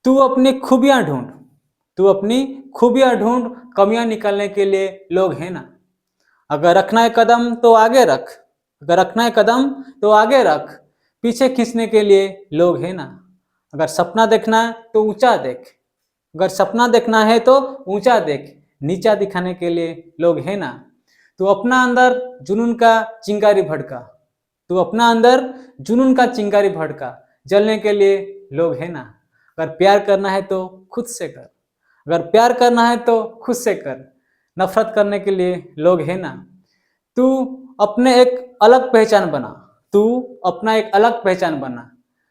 तू अपनी खूबियां ढूंढ तू अपनी खूबियां ढूंढ, कमियां निकालने के लिए लोग हैं ना। अगर रखना है कदम तो आगे रख, अगर रखना है कदम तो आगे रख, पीछे खींचने के लिए लोग हैं ना। अगर सपना देखना है तो ऊंचा देख, अगर सपना देखना है तो ऊंचा देख, नीचा दिखाने के लिए लोग हैं ना। तू अपना अंदर जुनून का चिंगारी भड़का, तू अपना अंदर जुनून का चिंगारी भड़का, जलने के लिए लोग हैं ना। अगर प्यार करना है तो खुद से कर, अगर प्यार करना है तो खुद से कर, नफरत करने के लिए लोग हैं ना। तू अपने एक अलग पहचान बना, तू अपना एक अलग पहचान बना,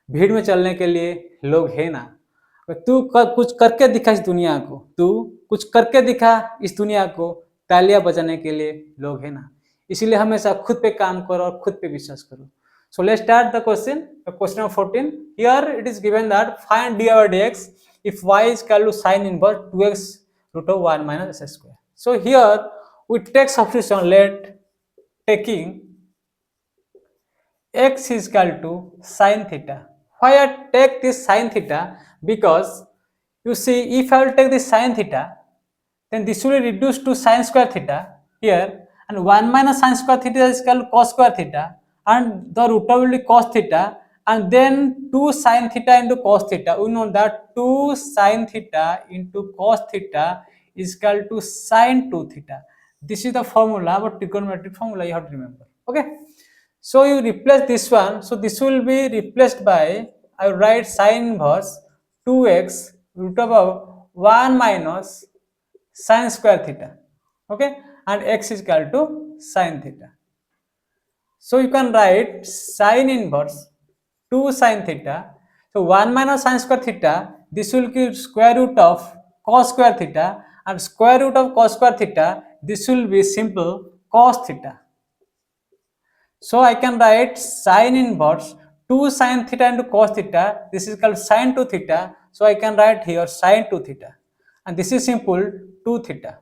भीड़ में चलने के लिए लोग हैं ना। तू कुछ करके दिखा इस दुनिया को, तू कुछ करके दिखा इस दुनिया को, तालियां बजाने के लिए लोग हैं ना। इसीलिए हमेशा खुद पे काम करो और खुद पे विश्वास करो। So let's start the question. Question number 14. Here it is given that find dy over dx if y is equal to sin inverse 2x root of 1 minus s square. So here we take substitution. Let taking x is equal to sin theta. Why I take this sin theta? Because you see, if I will take this sin theta, then this will reduce to sin square theta here, and 1 minus sin square theta is equal to cos square theta, and the root of will be cos theta, and then 2 sin theta into cos theta. We know that 2 sin theta into cos theta is equal to sin 2 theta. This is the formula, but trigonometric formula you have to remember. Okay, so you replace this one, so this will be replaced by, I will write sin inverse 2x root of 1 minus sin square theta. Okay, and x is equal to sin theta. So you can write sin inverse 2 sin theta. So 1 minus sin square theta, this will give square root of cos square theta, and square root of cos square theta, this will be simple cos theta. So I can write sin inverse 2 sin theta into cos theta, this is called sin 2 theta. So I can write here sin 2 theta, and this is simple 2 theta.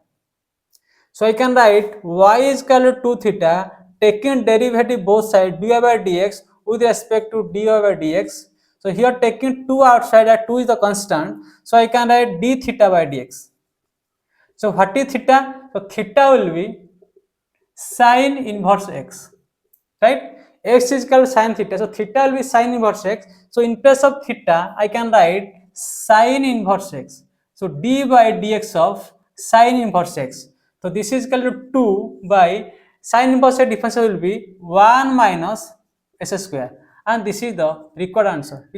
So I can write y is equal to 2 theta, taking derivative both sides dy by dx with respect to dy by dx. So here taking 2 outside, and 2 is the constant, so I can write d theta by dx. So what is theta? So theta will be sin inverse x, right? X is equal to sin theta, so theta will be sin inverse x. So in place of theta, I can write sin inverse x. So d by dx of sin inverse x. So this is equal to 2 by sin inverse x difference will be 1 minus s square, and this is the required answer.